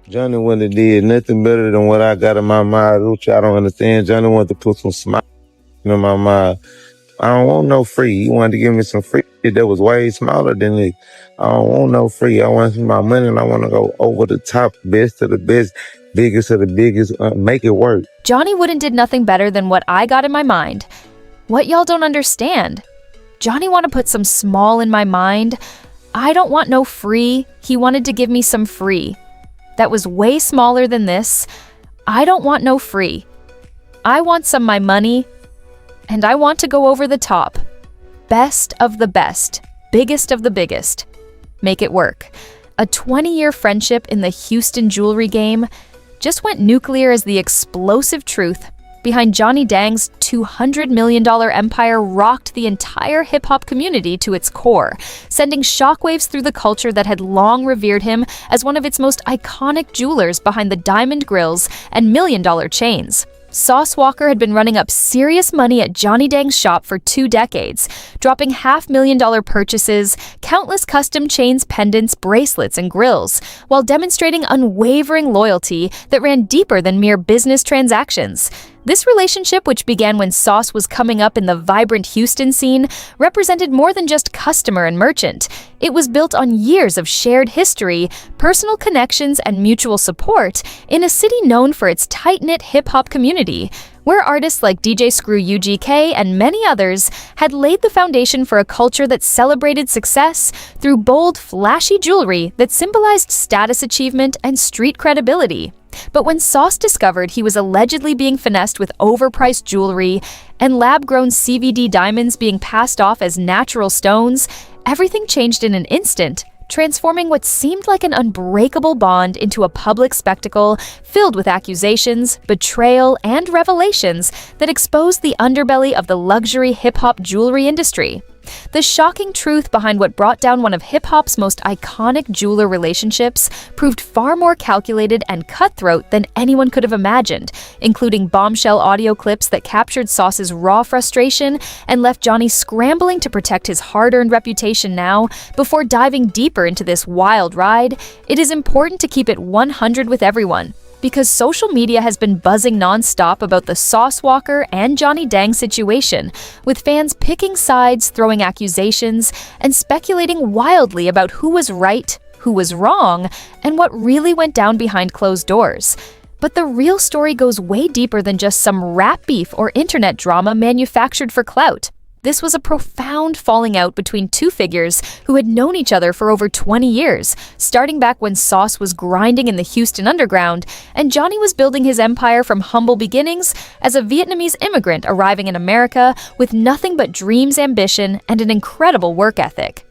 Johnny wouldn't have did nothing better than what I got in my mind, which I don't understand. Johnny wanted to put some smile in my mind. I don't want no free. He wanted to give me some free shit that was way smaller than it. I don't want no free. I want my money and I want to go over the top, best of the best, biggest of the biggest, make it work. Johnny Wooden did nothing better than what I got in my mind. What y'all don't understand? Johnny want to put some small in my mind. I don't want no free. He wanted to give me some free. That was way smaller than this. I don't want no free. I want some my money, and I want to go over the top. Best of the best, biggest of the biggest. Make it work. A 20-year friendship in the Houston jewelry game just went nuclear as the explosive truth behind Johnny Dang's $200 million empire rocked the entire hip-hop community to its core, sending shockwaves through the culture that had long revered him as one of its most iconic jewelers behind the diamond grills and million-dollar chains. Sauce Walker had been running up serious money at Johnny Dang's shop for 2 decades, dropping $500,000 purchases, countless custom chains, pendants, bracelets, and grills, while demonstrating unwavering loyalty that ran deeper than mere business transactions. This relationship, which began when Sauce was coming up in the vibrant Houston scene, represented more than just customer and merchant. It was built on years of shared history, personal connections, and mutual support in a city known for its tight-knit hip-hop community, where artists like DJ Screw UGK and many others had laid the foundation for a culture that celebrated success through bold, flashy jewelry that symbolized status achievement and street credibility. But when Sauce discovered he was allegedly being finessed with overpriced jewelry and lab-grown CVD diamonds being passed off as natural stones, everything changed in an instant, transforming what seemed like an unbreakable bond into a public spectacle filled with accusations, betrayal, and revelations that exposed the underbelly of the luxury hip-hop jewelry industry. The shocking truth behind what brought down one of hip-hop's most iconic jeweler relationships proved far more calculated and cutthroat than anyone could have imagined, including bombshell audio clips that captured Sauce's raw frustration and left Johnny scrambling to protect his hard-earned reputation now. Before diving deeper into this wild ride, it is important to keep it 100 with everyone, because social media has been buzzing non-stop about the Sauce Walker and Johnny Dang situation, with fans picking sides, throwing accusations, and speculating wildly about who was right, who was wrong, and what really went down behind closed doors. But the real story goes way deeper than just some rap beef or internet drama manufactured for clout. This was a profound falling out between two figures who had known each other for over 20 years, starting back when Sauce was grinding in the Houston underground and Johnny was building his empire from humble beginnings as a Vietnamese immigrant arriving in America with nothing but dreams, ambition, and an incredible work ethic.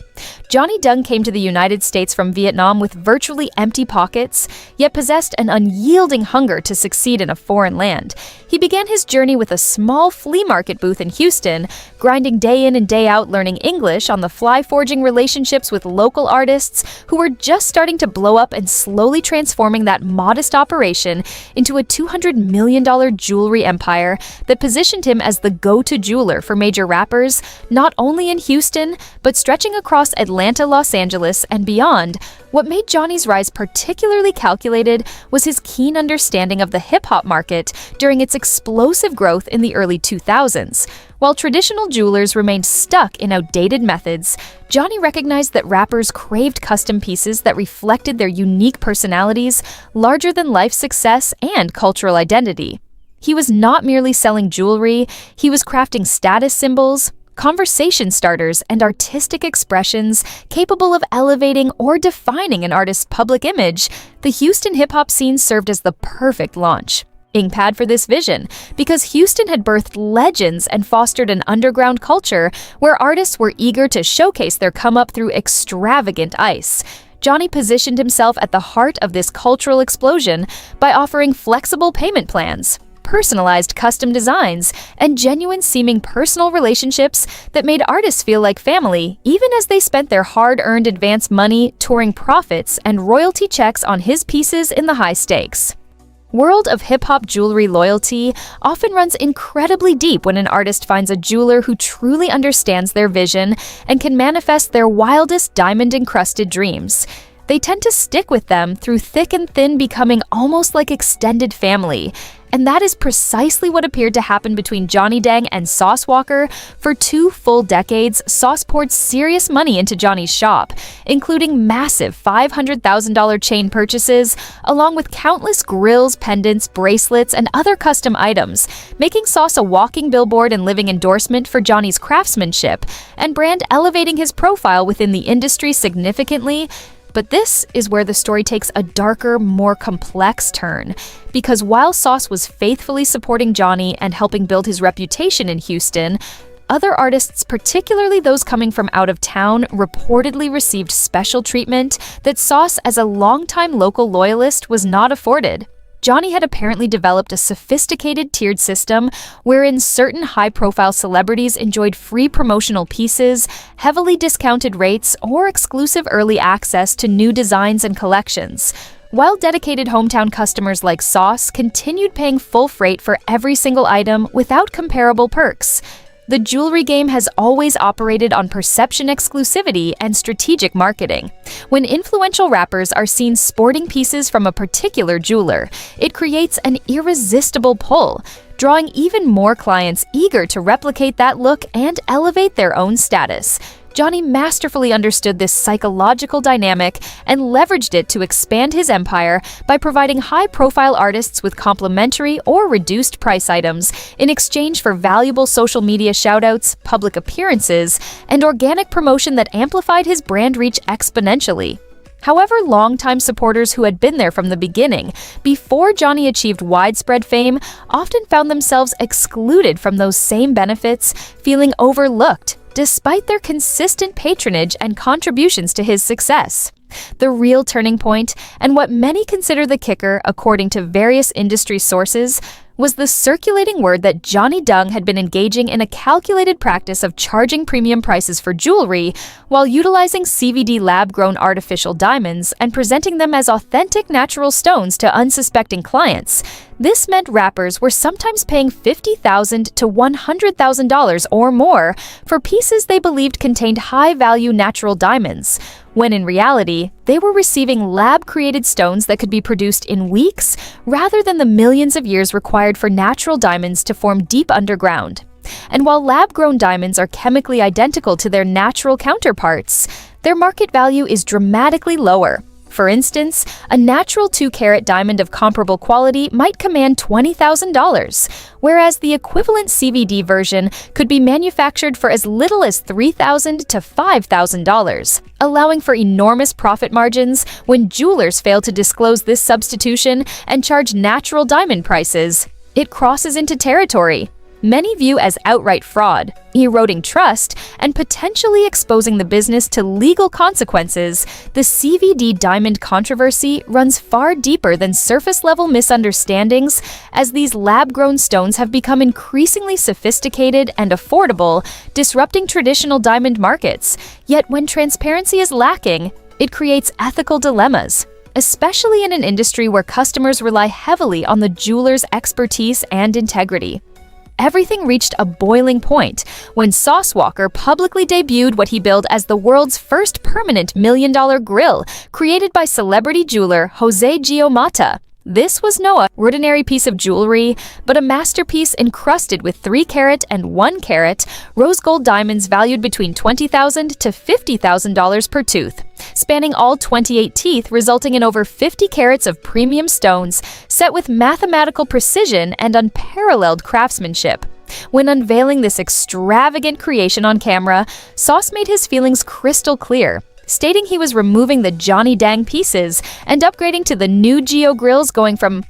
Johnny Dang came to the United States from Vietnam with virtually empty pockets, yet possessed an unyielding hunger to succeed in a foreign land. He began his journey with a small flea market booth in Houston, grinding day in and day out learning English on the fly, forging relationships with local artists who were just starting to blow up and slowly transforming that modest operation into a $200 million jewelry empire that positioned him as the go-to jeweler for major rappers, not only in Houston, but stretching across Atlanta, Los Angeles, and beyond. What made Johnny's rise particularly calculated was his keen understanding of the hip-hop market during its explosive growth in the early 2000s. While traditional jewelers remained stuck in outdated methods, Johnny recognized that rappers craved custom pieces that reflected their unique personalities, larger-than-life success, and cultural identity. He was not merely selling jewelry, he was crafting status symbols, conversation starters, and artistic expressions capable of elevating or defining an artist's public image. The Houston hip-hop scene served as the perfect launch pad for this vision, because Houston had birthed legends and fostered an underground culture where artists were eager to showcase their come-up through extravagant ice. Johnny positioned himself at the heart of this cultural explosion by offering flexible payment plans, personalized custom designs, and genuine-seeming personal relationships that made artists feel like family, even as they spent their hard-earned advance money touring profits and royalty checks on his pieces in the high stakes. World of hip-hop jewelry loyalty often runs incredibly deep when an artist finds a jeweler who truly understands their vision and can manifest their wildest diamond-encrusted dreams. they tend to stick with them through thick and thin, becoming almost like extended family. And that is precisely what appeared to happen between Johnny Dang and Sauce Walker. For 2 full decades, Sauce poured serious money into Johnny's shop, including massive $500,000 chain purchases, along with countless grills, pendants, bracelets, and other custom items, making Sauce a walking billboard and living endorsement for Johnny's craftsmanship, and brand elevating his profile within the industry significantly. But this is where the story takes a darker, more complex turn. Because while Sauce was faithfully supporting Johnny and helping build his reputation in Houston, other artists, particularly those coming from out of town, reportedly received special treatment that Sauce, as a longtime local loyalist, was not afforded. Johnny had apparently developed a sophisticated tiered system wherein certain high-profile celebrities enjoyed free promotional pieces, heavily discounted rates, or exclusive early access to new designs and collections, while dedicated hometown customers like Sauce continued paying full freight for every single item without comparable perks. The jewelry game has always operated on perception exclusivity and strategic marketing. When influential rappers are seen sporting pieces from a particular jeweler, it creates an irresistible pull, drawing even more clients eager to replicate that look and elevate their own status. Johnny masterfully understood this psychological dynamic and leveraged it to expand his empire by providing high-profile artists with complimentary or reduced price items in exchange for valuable social media shoutouts, public appearances, and organic promotion that amplified his brand reach exponentially. However, longtime supporters who had been there from the beginning, before Johnny achieved widespread fame, often found themselves excluded from those same benefits, feeling overlooked, despite their consistent patronage and contributions to his success. The real turning point, and what many consider the kicker according to various industry sources, was the circulating word that Johnny Dung had been engaging in a calculated practice of charging premium prices for jewelry while utilizing CVD lab-grown artificial diamonds and presenting them as authentic natural stones to unsuspecting clients. This meant rappers were sometimes paying $50,000 to $100,000 or more for pieces they believed contained high-value natural diamonds, when in reality, they were receiving lab-created stones that could be produced in weeks rather than the millions of years required for natural diamonds to form deep underground. And while lab-grown diamonds are chemically identical to their natural counterparts, their market value is dramatically lower. For instance, a natural 2-carat diamond of comparable quality might command $20,000, whereas the equivalent CVD version could be manufactured for as little as $3,000 to $5,000, allowing for enormous profit margins when jewelers fail to disclose this substitution and charge natural diamond prices. It crosses into territory many view as outright fraud, eroding trust, and potentially exposing the business to legal consequences. The CVD diamond controversy runs far deeper than surface-level misunderstandings, as these lab-grown stones have become increasingly sophisticated and affordable, disrupting traditional diamond markets. Yet when transparency is lacking, it creates ethical dilemmas, especially in an industry where customers rely heavily on the jeweler's expertise and integrity. Everything reached a boiling point when Sauce Walker publicly debuted what he billed as the world's first permanent $1 million grill, created by celebrity jeweler Jose Giomata. This was no ordinary piece of jewelry, but a masterpiece encrusted with 3-carat and 1-carat rose gold diamonds valued between $20,000 to $50,000 per tooth, spanning all 28 teeth, resulting in over 50 carats of premium stones set with mathematical precision and unparalleled craftsmanship. When unveiling this extravagant creation on camera, Sauce made his feelings crystal clear, stating he was removing the Johnny Dang pieces and upgrading to the new Geo grills, going from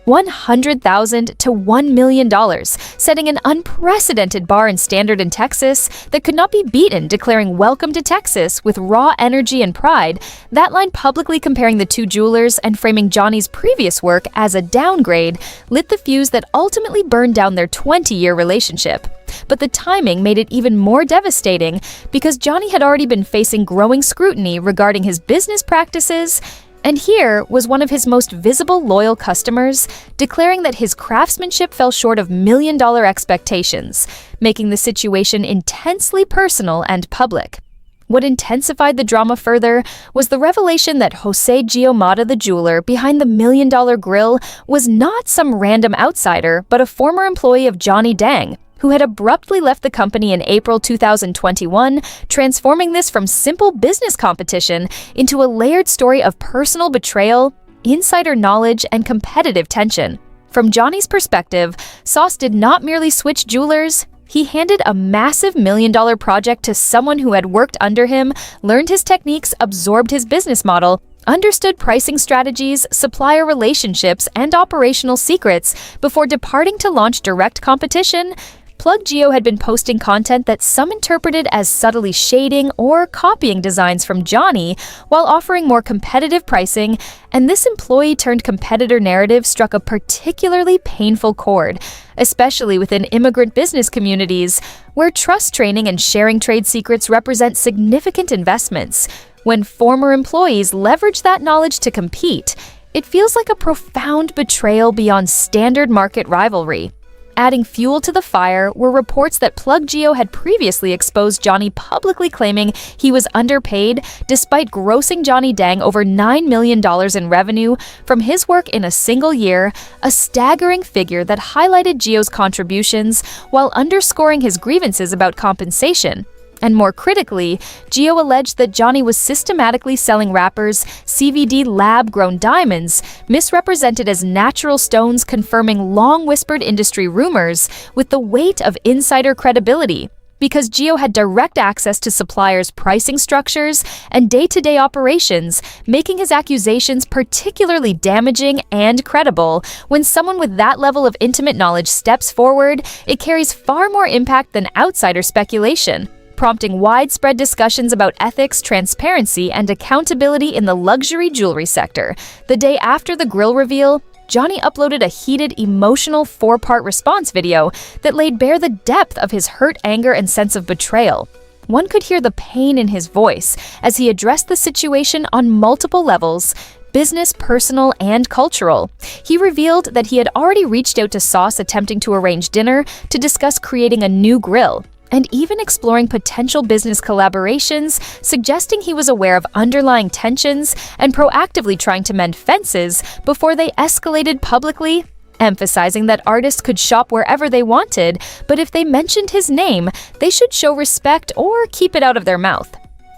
$100,000 to $1 million, setting an unprecedented bar in standard in Texas that could not be beaten, declaring "Welcome to Texas" with raw energy and pride. That line, publicly comparing the two jewelers and framing Johnny's previous work as a downgrade, lit the fuse that ultimately burned down their 20-year relationship. But the timing made it even more devastating because Johnny had already been facing growing scrutiny regarding his business practices. And here was one of his most visible loyal customers declaring that his craftsmanship fell short of million-dollar expectations, making the situation intensely personal and public. What intensified the drama further was the revelation that Jose Giomata, the jeweler behind the $1 million grill, was not some random outsider, but a former employee of Johnny Dang, who had abruptly left the company in April 2021, transforming this from simple business competition into a layered story of personal betrayal, insider knowledge, and competitive tension. From Johnny's perspective, Sauce did not merely switch jewelers. He handed a massive $1 million project to someone who had worked under him, learned his techniques, absorbed his business model, understood pricing strategies, supplier relationships, and operational secrets before departing to launch direct competition. Plug Geo had been posting content that some interpreted as subtly shading or copying designs from Johnny while offering more competitive pricing, and this employee-turned-competitor narrative struck a particularly painful chord, especially within immigrant business communities, where trust training and sharing trade secrets represent significant investments. When former employees leverage that knowledge to compete, it feels like a profound betrayal beyond standard market rivalry. Adding fuel to the fire were reports that Plug Geo had previously exposed Johnny, publicly claiming he was underpaid despite grossing Johnny Dang over $9 million in revenue from his work in a single year, a staggering figure that highlighted Geo's contributions while underscoring his grievances about compensation. And more critically, Geo alleged that Johnny was systematically selling rappers CVD lab-grown diamonds, misrepresented as natural stones, confirming long-whispered industry rumors with the weight of insider credibility. Because Geo had direct access to suppliers' pricing structures and day-to-day operations, making his accusations particularly damaging and credible. When someone with that level of intimate knowledge steps forward, it carries far more impact than outsider speculation, prompting widespread discussions about ethics, transparency, and accountability in the luxury jewelry sector. The day after the grill reveal, Johnny uploaded a heated, emotional 4-part response video that laid bare the depth of his hurt, anger, and sense of betrayal. One could hear the pain in his voice as he addressed the situation on multiple levels: business, personal, and cultural. He revealed that he had already reached out to Sauce, attempting to arrange dinner to discuss creating a new grill, and even exploring potential business collaborations, suggesting he was aware of underlying tensions and proactively trying to mend fences before they escalated publicly, emphasizing that artists could shop wherever they wanted, but if they mentioned his name, they should show respect or keep it out of their mouth.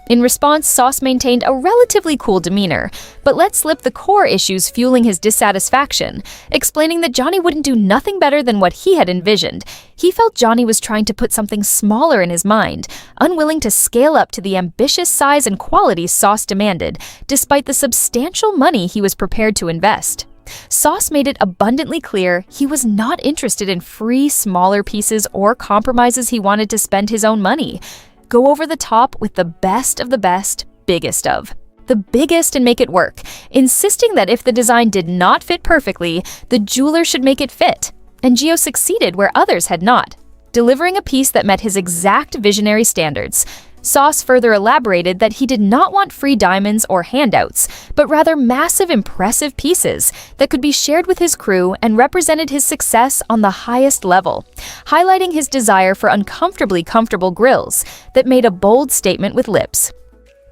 In response, Sauce maintained a relatively cool demeanor, but let slip the core issues fueling his dissatisfaction, explaining that Johnny wouldn't do nothing better than what he had envisioned. He felt Johnny was trying to put something smaller in his mind, unwilling to scale up to the ambitious size and quality Sauce demanded, despite the substantial money he was prepared to invest. Sauce made it abundantly clear he was not interested in free, smaller pieces or compromises. He wanted to spend his own money. Go over the top with the best of the best, biggest of the biggest, and make it work, insisting that if the design did not fit perfectly, the jeweler should make it fit. And Geo succeeded where others had not, delivering a piece that met his exact visionary standards. Sauce further elaborated that he did not want free diamonds or handouts, but rather massive, impressive pieces that could be shared with his crew and represented his success on the highest level, highlighting his desire for uncomfortably comfortable grills that made a bold statement with lips.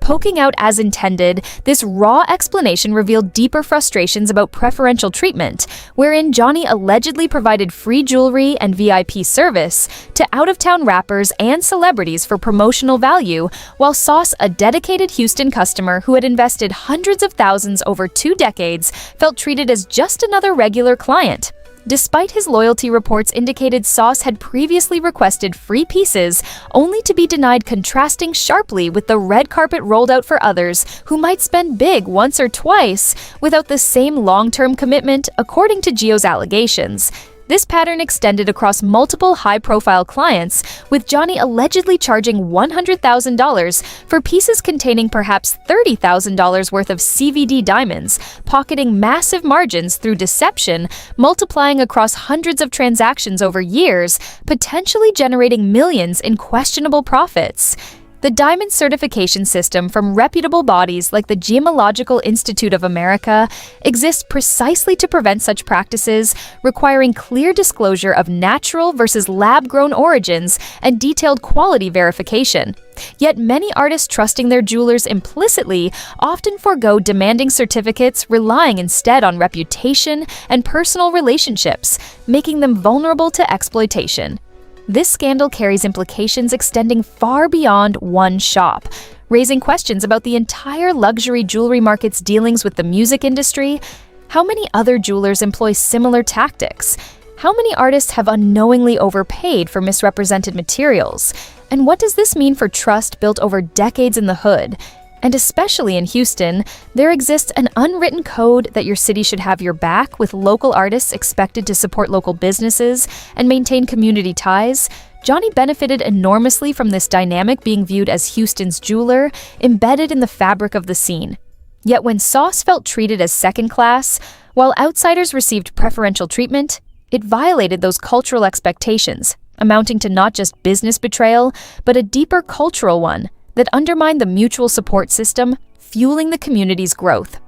Poking out as intended, this raw explanation revealed deeper frustrations about preferential treatment, wherein Johnny allegedly provided free jewelry and VIP service to out-of-town rappers and celebrities for promotional value, while Sauce, a dedicated Houston customer who had invested hundreds of thousands over 2 decades, felt treated as just another regular client. Despite his loyalty reports indicated Sauce had previously requested free pieces, only to be denied, contrasting sharply with the red carpet rolled out for others who might spend big once or twice without the same long-term commitment, according to Geo's allegations. This pattern extended across multiple high-profile clients, with Johnny allegedly charging $100,000 for pieces containing perhaps $30,000 worth of CVD diamonds, pocketing massive margins through deception, multiplying across hundreds of transactions over years, potentially generating millions in questionable profits. The diamond certification system from reputable bodies like the Gemological Institute of America exists precisely to prevent such practices, requiring clear disclosure of natural versus lab-grown origins and detailed quality verification. Yet many artists trusting their jewelers implicitly often forego demanding certificates, relying instead on reputation and personal relationships, making them vulnerable to exploitation. This scandal carries implications extending far beyond one shop, raising questions about the entire luxury jewelry market's dealings with the music industry. How many other jewelers employ similar tactics? How many artists have unknowingly overpaid for misrepresented materials? And what does this mean for trust built over decades in the hood? And especially in Houston, there exists an unwritten code that your city should have your back, with local artists expected to support local businesses and maintain community ties. Johnny benefited enormously from this dynamic being viewed as Houston's jeweler, embedded in the fabric of the scene. Yet when Sauce felt treated as second class, while outsiders received preferential treatment, it violated those cultural expectations, amounting to not just business betrayal, but a deeper cultural one that undermined the mutual support system, fueling the community's growth.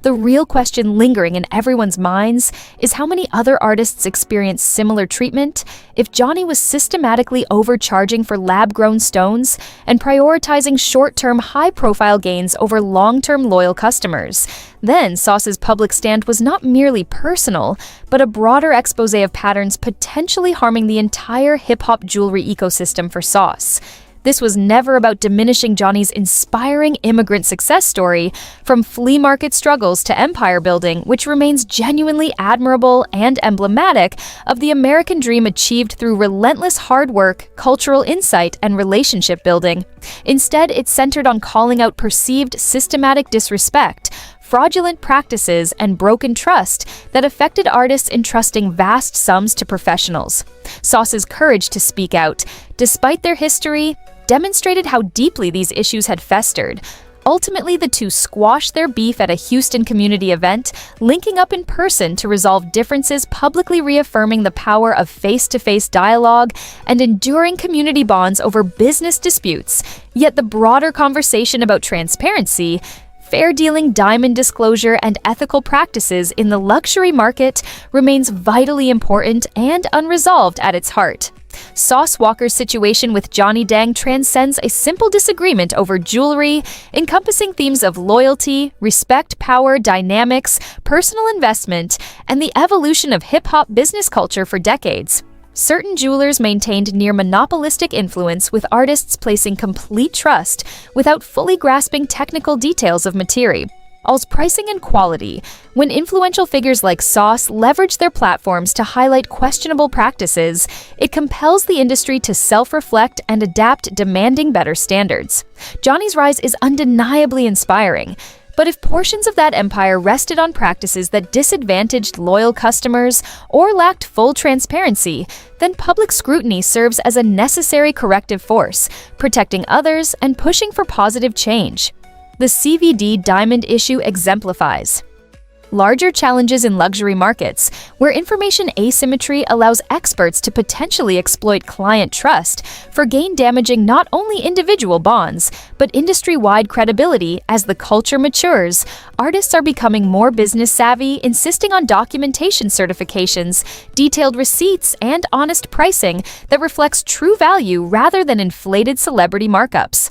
The real question lingering in everyone's minds is how many other artists experience similar treatment. If Johnny was systematically overcharging for lab-grown stones and prioritizing short-term high-profile gains over long-term loyal customers, then Sauce's public stand was not merely personal, but a broader expose of patterns potentially harming the entire hip-hop jewelry ecosystem for Sauce. This was never about diminishing Johnny's inspiring immigrant success story, from flea market struggles to empire building, which remains genuinely admirable and emblematic of the American dream achieved through relentless hard work, cultural insight, and relationship building. Instead, it centered on calling out perceived systematic disrespect, fraudulent practices, and broken trust that affected artists entrusting vast sums to professionals. Sauce's courage to speak out, despite their history, demonstrated how deeply these issues had festered. Ultimately, the two squashed their beef at a Houston community event, linking up in person to resolve differences, publicly reaffirming the power of face-to-face dialogue and enduring community bonds over business disputes. Yet the broader conversation about transparency, fair dealing, diamond disclosure, and ethical practices in the luxury market remains vitally important and unresolved at its heart. Sauce Walker's situation with Johnny Dang transcends a simple disagreement over jewelry, encompassing themes of loyalty, respect, power, dynamics, personal investment, and the evolution of hip-hop business culture for decades. Certain jewelers maintained near monopolistic influence, with artists placing complete trust without fully grasping technical details of material. Als pricing and quality, when influential figures like Sauce leverage their platforms to highlight questionable practices, it compels the industry to self-reflect and adapt, demanding better standards. Johnny's rise is undeniably inspiring, but if portions of that empire rested on practices that disadvantaged loyal customers or lacked full transparency, then public scrutiny serves as a necessary corrective force, protecting others and pushing for positive change. The CVD diamond issue exemplifies larger challenges in luxury markets, where information asymmetry allows experts to potentially exploit client trust for gain, damaging not only individual bonds, but industry-wide credibility. As the culture matures, artists are becoming more business savvy, insisting on documentation certifications, detailed receipts, and honest pricing that reflects true value rather than inflated celebrity markups.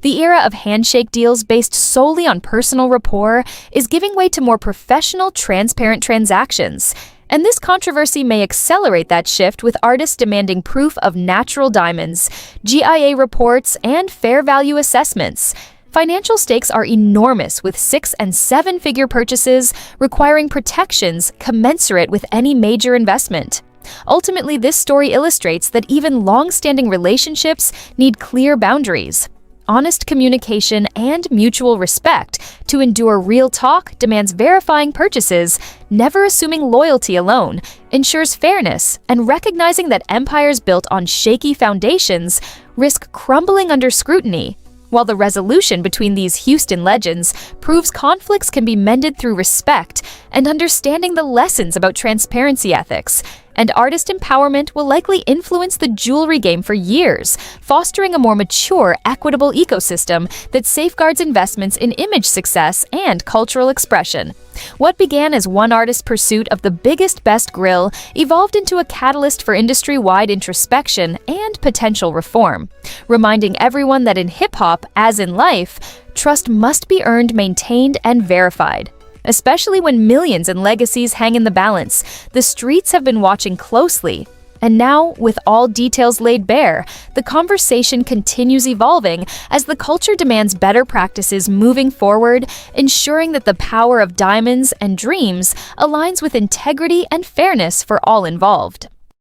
The era of handshake deals based solely on personal rapport is giving way to more professional, transparent transactions. And this controversy may accelerate that shift, with artists demanding proof of natural diamonds, GIA reports, and fair value assessments. Financial stakes are enormous, with 6- and 7-figure purchases requiring protections commensurate with any major investment. Ultimately, this story illustrates that even long-standing relationships need clear boundaries. Honest communication and mutual respect to endure. Real talk demands verifying purchases, never assuming loyalty alone, ensures fairness, and recognizing that empires built on shaky foundations risk crumbling under scrutiny. While the resolution between these Houston legends proves conflicts can be mended through respect and understanding the lessons about transparency ethics, And artist empowerment will likely influence the jewelry game for years, fostering a more mature, equitable ecosystem that safeguards investments in image success and cultural expression. What began as one artist's pursuit of the biggest, best grill evolved into a catalyst for industry-wide introspection and potential reform, reminding everyone that in hip-hop, as in life, trust must be earned, maintained, and verified. Especially when millions and legacies hang in the balance, the streets have been watching closely. And now, with all details laid bare, the conversation continues evolving as the culture demands better practices moving forward, ensuring that the power of diamonds and dreams aligns with integrity and fairness for all involved.